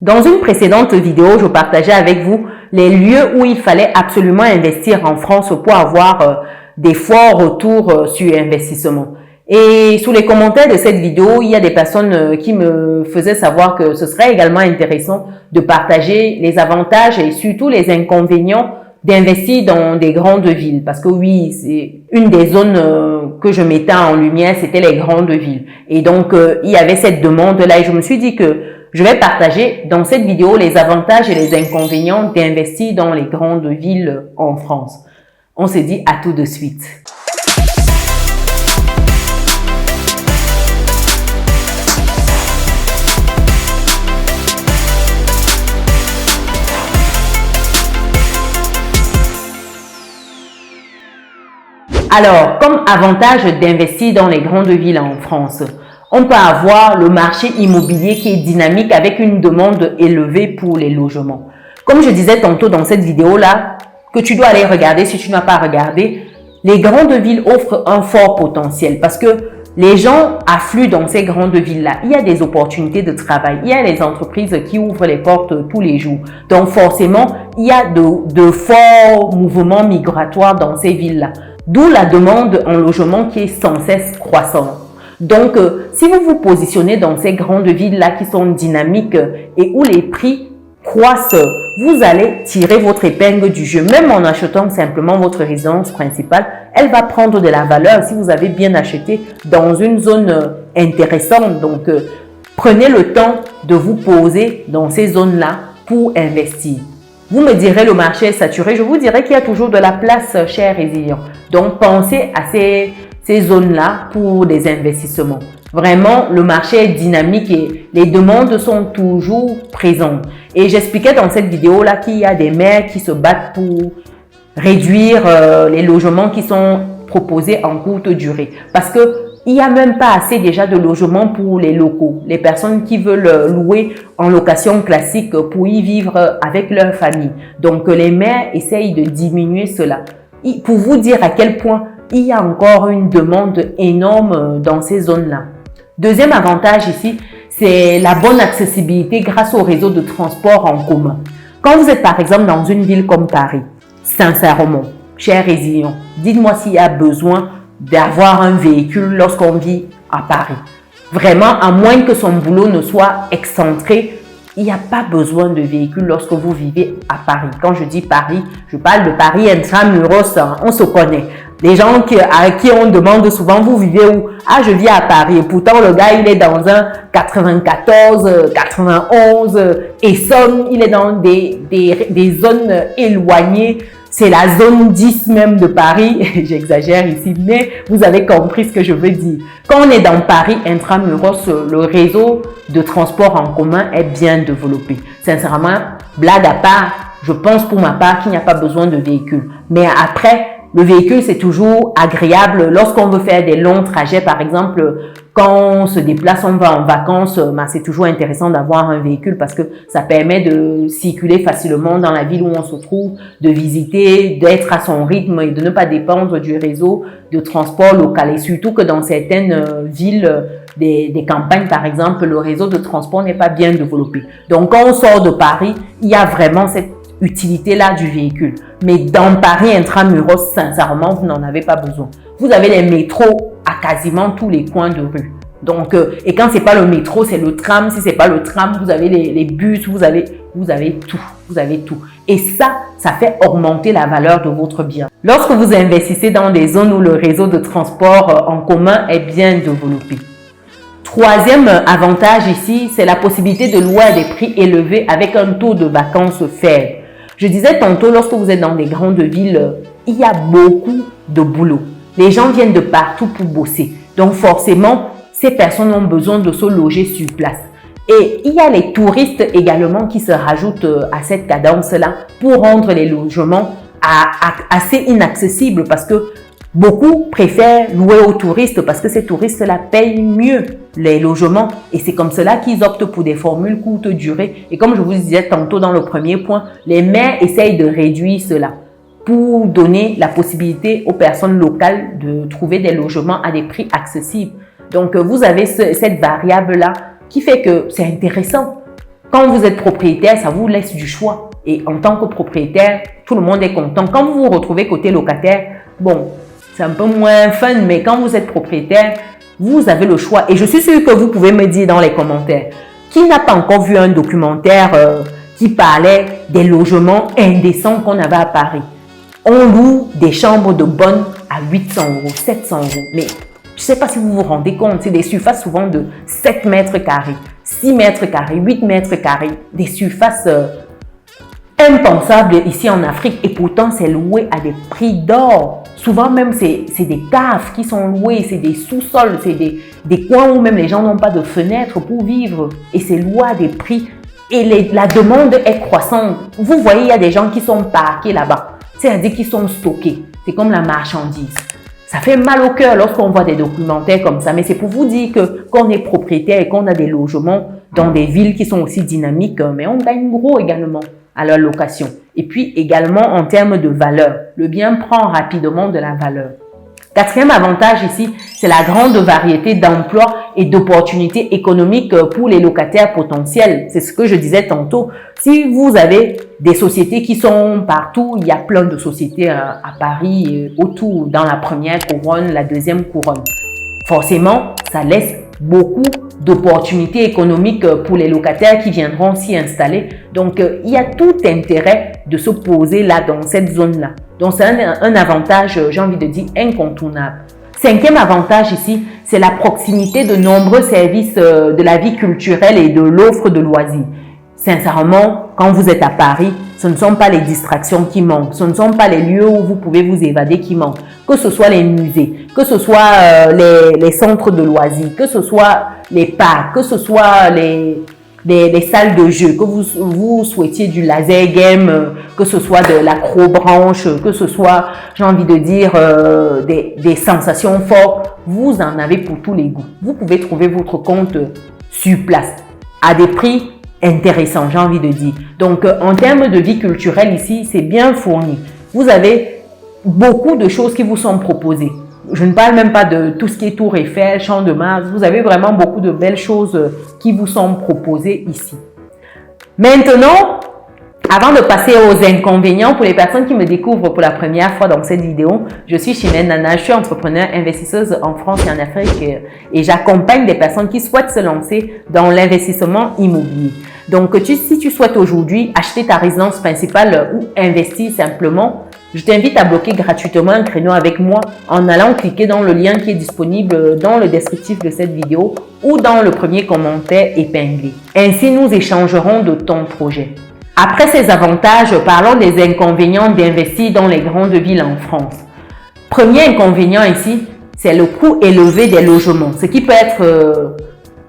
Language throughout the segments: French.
Dans une précédente vidéo, je partageais avec vous les lieux où il fallait absolument investir en France pour avoir des forts retours sur investissement. Et sous les commentaires de cette vidéo, il y a des personnes qui me faisaient savoir que ce serait également intéressant de partager les avantages et surtout les inconvénients d'investir dans des grandes villes. Parce que oui, c'est une des zones que je mettais en lumière, c'était les grandes villes. Et donc, il y avait cette demande-là et je me suis dit que je vais partager dans cette vidéo les avantages et les inconvénients d'investir dans les grandes villes en France. On se dit à tout de suite. Alors, comme avantage d'investir dans les grandes villes en France, on peut avoir le marché immobilier qui est dynamique avec une demande élevée pour les logements. Comme je disais tantôt dans cette vidéo-là, que tu dois aller regarder si tu n'as pas regardé, les grandes villes offrent un fort potentiel parce que les gens affluent dans ces grandes villes-là. Il y a des opportunités de travail, il y a les entreprises qui ouvrent les portes tous les jours. Donc forcément, il y a de forts mouvements migratoires dans ces villes-là. D'où la demande en logement qui est sans cesse croissante. Donc, si vous vous positionnez dans ces grandes villes-là qui sont dynamiques et où les prix croissent, vous allez tirer votre épingle du jeu. Même en achetant simplement votre résidence principale, elle va prendre de la valeur si vous avez bien acheté dans une zone intéressante. Donc, prenez le temps de vous poser dans ces zones-là pour investir. Vous me direz le marché est saturé, je vous dirais qu'il y a toujours de la place, chers résilients. Donc, pensez à ces zones-là pour des investissements. Vraiment, le marché est dynamique et les demandes sont toujours présentes. Et j'expliquais dans cette vidéo-là qu'il y a des maires qui se battent pour réduire les logements qui sont proposés en courte durée. Parce que il n'y a même pas assez déjà de logements pour les locaux, les personnes qui veulent louer en location classique pour y vivre avec leur famille. Donc, les maires essayent de diminuer cela. Pour vous dire à quel point il y a encore une demande énorme dans ces zones-là. Deuxième avantage ici, c'est la bonne accessibilité grâce au réseau de transport en commun. Quand vous êtes par exemple dans une ville comme Paris, sincèrement, chers résilients, dites-moi s'il y a besoin d'avoir un véhicule lorsqu'on vit à Paris. Vraiment, à moins que son boulot ne soit excentré, il n'y a pas besoin de véhicule lorsque vous vivez à Paris. Quand je dis Paris, je parle de Paris intramuros, on se connaît. Les gens à qui on demande souvent, vous vivez où? Ah, je vis à Paris. Et pourtant, le gars, il est dans un 94, 91, Essonne, il est dans des zones éloignées. C'est la zone 10 même de Paris. J'exagère ici, mais vous avez compris ce que je veux dire. Quand on est dans Paris intramuros, le réseau de transport en commun est bien développé. Sincèrement, blague à part, je pense pour ma part qu'il n'y a pas besoin de véhicule. Mais après, le véhicule, c'est toujours agréable lorsqu'on veut faire des longs trajets. Par exemple, quand on se déplace, on va en vacances, c'est toujours intéressant d'avoir un véhicule parce que ça permet de circuler facilement dans la ville où on se trouve, de visiter, d'être à son rythme et de ne pas dépendre du réseau de transport local. Et surtout que dans certaines villes, des campagnes par exemple, le réseau de transport n'est pas bien développé. Donc, quand on sort de Paris, il y a vraiment cette utilité-là du véhicule. Mais dans Paris intramuros, sincèrement, vous n'en avez pas besoin. Vous avez les métros à quasiment tous les coins de rue. Donc, et quand c'est pas le métro, c'est le tram. Si c'est pas le tram, vous avez les bus, vous avez tout. Vous avez tout. Et ça fait augmenter la valeur de votre bien. Lorsque vous investissez dans des zones où le réseau de transport en commun est bien développé. Troisième avantage ici, c'est la possibilité de louer à des prix élevés avec un taux de vacances faible. Je disais tantôt, lorsque vous êtes dans des grandes villes, il y a beaucoup de boulot. Les gens viennent de partout pour bosser. Donc forcément, ces personnes ont besoin de se loger sur place. Et il y a les touristes également qui se rajoutent à cette cadence-là pour rendre les logements assez inaccessibles parce que beaucoup préfèrent louer aux touristes parce que ces touristes-là payent mieux les logements et c'est comme cela qu'ils optent pour des formules courte durée. Et comme je vous disais tantôt dans le premier point, les maires essayent de réduire cela pour donner la possibilité aux personnes locales de trouver des logements à des prix accessibles. Donc, vous avez cette variable-là qui fait que c'est intéressant. Quand vous êtes propriétaire, ça vous laisse du choix. Et en tant que propriétaire, tout le monde est content. Quand vous vous retrouvez côté locataire, bon, c'est un peu moins fun, mais quand vous êtes propriétaire, vous avez le choix. Et je suis sûre que vous pouvez me dire dans les commentaires, qui n'a pas encore vu un documentaire qui parlait des logements indécents qu'on avait à Paris? On loue des chambres de bonne à 800 euros, 700 euros. Mais je ne sais pas si vous vous rendez compte, c'est des surfaces souvent de 7 mètres carrés, 6 mètres carrés, 8 mètres carrés, des surfaces impensables ici en Afrique. Et pourtant, c'est loué à des prix d'or. Souvent même, c'est des caves qui sont louées, c'est des sous-sols, c'est des coins où même les gens n'ont pas de fenêtres pour vivre. Et c'est loué à des prix. Et la demande est croissante. Vous voyez, il y a des gens qui sont parqués là-bas. C'est-à-dire qu'ils sont stockés. C'est comme la marchandise. Ça fait mal au cœur lorsqu'on voit des documentaires comme ça. Mais c'est pour vous dire que quand on est propriétaire et qu'on a des logements dans des villes qui sont aussi dynamiques, mais on gagne gros également à la location. Et puis également en termes de valeur. Le bien prend rapidement de la valeur. Quatrième avantage ici, c'est la grande variété d'emplois et d'opportunités économiques pour les locataires potentiels. C'est ce que je disais tantôt. Si vous avez des sociétés qui sont partout, il y a plein de sociétés à Paris, autour, dans la première couronne, la deuxième couronne. Forcément, ça laisse beaucoup d'opportunités économiques pour les locataires qui viendront s'y installer. Donc, il y a tout intérêt de se poser là, dans cette zone-là. Donc, c'est un avantage, j'ai envie de dire, incontournable. Cinquième avantage ici, c'est la proximité de nombreux services de la vie culturelle et de l'offre de loisirs. Sincèrement, quand vous êtes à Paris, ce ne sont pas les distractions qui manquent, ce ne sont pas les lieux où vous pouvez vous évader qui manquent, que ce soit les musées, que ce soit les centres de loisirs, que ce soit les parcs, que ce soit les salles de jeu, que vous souhaitiez du laser game, que ce soit de l'acrobranche, que ce soit, j'ai envie de dire, des sensations fortes, vous en avez pour tous les goûts. Vous pouvez trouver votre compte sur place à des prix intéressants, j'ai envie de dire. Donc, en termes de vie culturelle ici, c'est bien fourni. Vous avez beaucoup de choses qui vous sont proposées. Je ne parle même pas de tout ce qui est Tour Eiffel, Champ de Mars. Vous avez vraiment beaucoup de belles choses qui vous sont proposées ici. Maintenant, avant de passer aux inconvénients, pour les personnes qui me découvrent pour la première fois dans cette vidéo, je suis Chimène Nana, je suis entrepreneur, investisseuse en France et en Afrique et j'accompagne des personnes qui souhaitent se lancer dans l'investissement immobilier. Donc, si tu souhaites aujourd'hui acheter ta résidence principale ou investir simplement, je t'invite à bloquer gratuitement un créneau avec moi en allant cliquer dans le lien qui est disponible dans le descriptif de cette vidéo ou dans le premier commentaire épinglé. Ainsi, nous échangerons de ton projet. Après ces avantages, parlons des inconvénients d'investir dans les grandes villes en France. Premier inconvénient ici, c'est le coût élevé des logements, ce qui peut être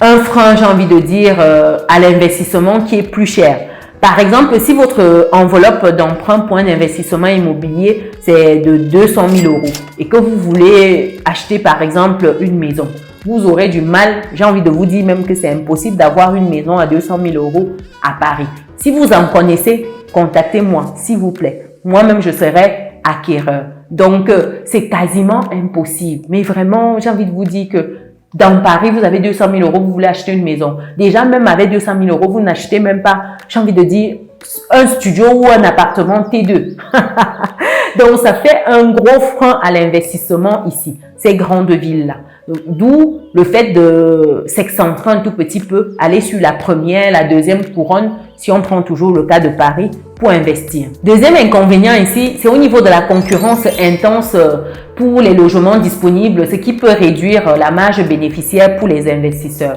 un frein, j'ai envie de dire, à l'investissement qui est plus cher. Par exemple, si votre enveloppe d'emprunt pour un investissement immobilier, c'est de 200 000 euros et que vous voulez acheter par exemple une maison, vous aurez du mal, j'ai envie de vous dire même que c'est impossible d'avoir une maison à 200 000 euros à Paris. Si vous en connaissez, contactez-moi s'il vous plaît. Moi-même, je serai acquéreur. Donc, c'est quasiment impossible. Mais vraiment, j'ai envie de vous dire que dans Paris, vous avez 200 000 euros, vous voulez acheter une maison. Déjà, même avec 200 000 euros, vous n'achetez même pas, j'ai envie de dire, un studio ou un appartement T2. Donc, ça fait un gros frein à l'investissement ici, ces grandes villes-là. D'où le fait de s'excentrer un tout petit peu, aller sur la première, la deuxième couronne, si on prend toujours le cas de Paris, pour investir. Deuxième inconvénient ici, c'est au niveau de la concurrence intense pour les logements disponibles, ce qui peut réduire la marge bénéficiaire pour les investisseurs.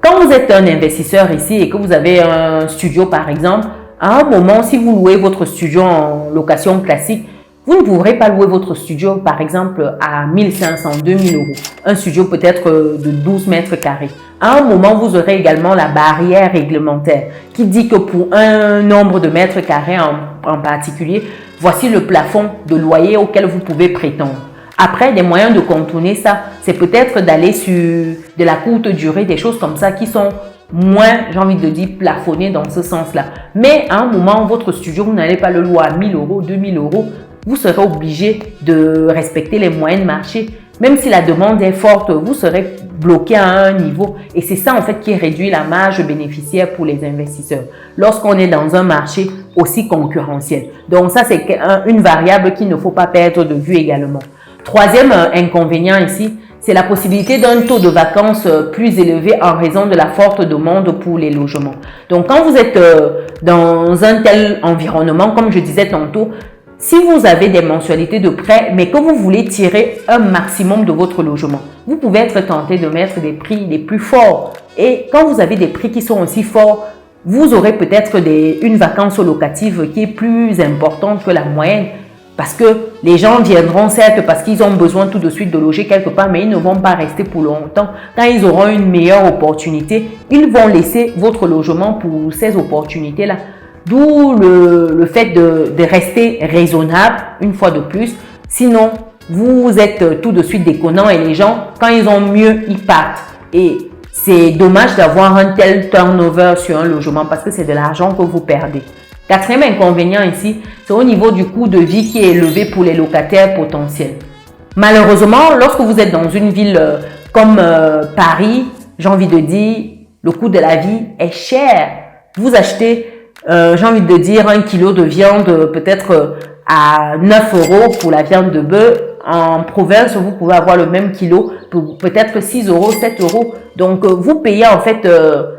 Quand vous êtes un investisseur ici et que vous avez un studio par exemple, à un moment, si vous louez votre studio en location classique, vous ne pourrez pas louer votre studio, par exemple, à 1500, 2000 euros. Un studio peut-être de 12 mètres carrés. À un moment, vous aurez également la barrière réglementaire qui dit que pour un nombre de mètres carrés en particulier, voici le plafond de loyer auquel vous pouvez prétendre. Après, des moyens de contourner ça, c'est peut-être d'aller sur de la courte durée, des choses comme ça qui sont moins, j'ai envie de dire, plafonnées dans ce sens-là. Mais à un moment, votre studio, vous n'allez pas le louer à 1000 euros, 2000 euros. Vous serez obligé de respecter les moyens de marché. Même si la demande est forte, vous serez bloqué à un niveau et c'est ça en fait qui réduit la marge bénéficiaire pour les investisseurs lorsqu'on est dans un marché aussi concurrentiel. Donc ça, c'est une variable qu'il ne faut pas perdre de vue également. Troisième inconvénient ici, c'est la possibilité d'un taux de vacances plus élevé en raison de la forte demande pour les logements. Donc quand vous êtes dans un tel environnement, comme je disais tantôt, si vous avez des mensualités de prêt, mais que vous voulez tirer un maximum de votre logement, vous pouvez être tenté de mettre des prix les plus forts. Et quand vous avez des prix qui sont aussi forts, vous aurez peut-être une vacance locative qui est plus importante que la moyenne. Parce que les gens viendront certes parce qu'ils ont besoin tout de suite de loger quelque part, mais ils ne vont pas rester pour longtemps. Quand ils auront une meilleure opportunité, ils vont laisser votre logement pour ces opportunités-là. D'où le fait de rester raisonnable une fois de plus. Sinon, vous êtes tout de suite déconnant et les gens, quand ils ont mieux, ils partent. Et c'est dommage d'avoir un tel turnover sur un logement parce que c'est de l'argent que vous perdez. Quatrième inconvénient ici, c'est au niveau du coût de vie qui est élevé pour les locataires potentiels. Malheureusement, lorsque vous êtes dans une ville comme Paris, j'ai envie de dire, le coût de la vie est cher. Vous achetez j'ai envie de dire 1 kilo de viande peut-être à 9 € pour la viande de bœuf. En province, vous pouvez avoir le même kilo pour peut-être 6 €, 7 €. Donc, vous payez en fait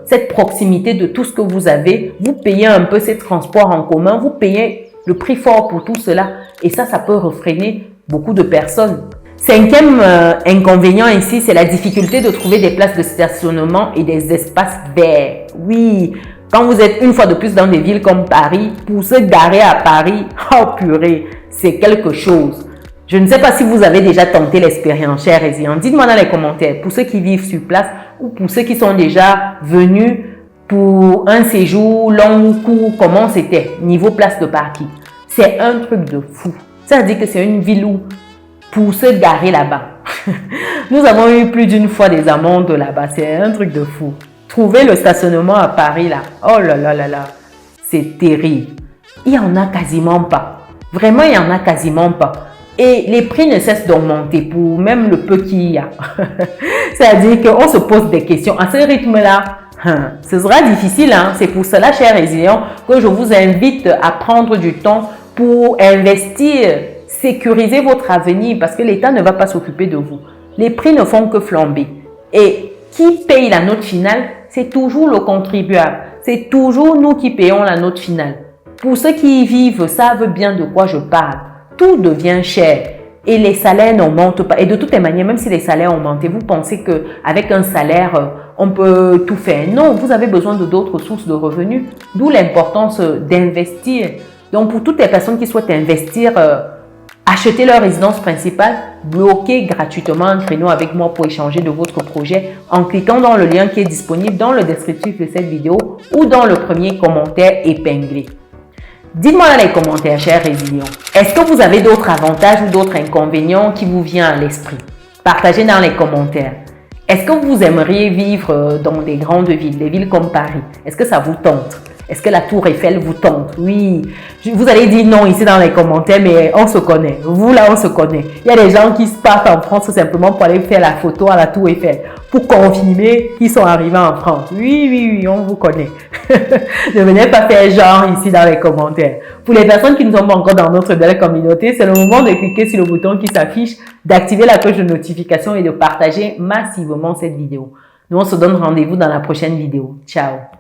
cette proximité de tout ce que vous avez. Vous payez un peu ces transports en commun. Vous payez le prix fort pour tout cela. Et ça peut refréner beaucoup de personnes. Cinquième inconvénient ici, c'est la difficulté de trouver des places de stationnement et des espaces verts. Oui, quand vous êtes une fois de plus dans des villes comme Paris, pour se garer à Paris, oh purée, c'est quelque chose. Je ne sais pas si vous avez déjà tenté l'expérience, chers résidents. Dites-moi dans les commentaires, pour ceux qui vivent sur place ou pour ceux qui sont déjà venus pour un séjour long ou court, comment c'était niveau place de parking. C'est un truc de fou. Ça veut dire que c'est une ville où pour se garer là-bas. Nous avons eu plus d'une fois des amendes là-bas. C'est un truc de fou. Trouver le stationnement à Paris là, oh là là là là, c'est terrible. Il n'y en a quasiment pas. Vraiment, il n'y en a quasiment pas. Et les prix ne cessent d'augmenter pour même le peu qu'il y a. C'est-à-dire qu'on se pose des questions. À ce rythme-là, ce sera difficile. C'est pour cela, chers résilients, que je vous invite à prendre du temps pour investir, sécuriser votre avenir parce que l'État ne va pas s'occuper de vous. Les prix ne font que flamber. Et qui paye la note finale? C'est toujours le contribuable. C'est toujours nous qui payons la note finale. Pour ceux qui y vivent, savent bien de quoi je parle. Tout devient cher et les salaires n'augmentent pas. Et de toutes les manières, même si les salaires augmentent, vous pensez qu'avec un salaire, on peut tout faire. Non, vous avez besoin de d'autres sources de revenus. D'où l'importance d'investir. Donc, pour toutes les personnes qui souhaitent investir, achetez leur résidence principale, bloquez gratuitement un créneau avec moi pour échanger de votre projet en cliquant dans le lien qui est disponible dans le descriptif de cette vidéo ou dans le premier commentaire épinglé. Dites-moi dans les commentaires, chers résilients, est-ce que vous avez d'autres avantages ou d'autres inconvénients qui vous viennent à l'esprit? Partagez dans les commentaires. Est-ce que vous aimeriez vivre dans des grandes villes, des villes comme Paris? Est-ce que ça vous tente? Est-ce que la Tour Eiffel vous tente? Oui. Vous allez dire non ici dans les commentaires, mais on se connaît. Vous là, on se connaît. Il y a des gens qui se partent en France simplement pour aller faire la photo à la Tour Eiffel, pour confirmer qu'ils sont arrivés en France. Oui, on vous connaît. Ne venez pas faire genre ici dans les commentaires. Pour les personnes qui ne sont pas encore dans notre belle communauté, c'est le moment de cliquer sur le bouton qui s'affiche, d'activer la cloche de notification et de partager massivement cette vidéo. Nous, on se donne rendez-vous dans la prochaine vidéo. Ciao!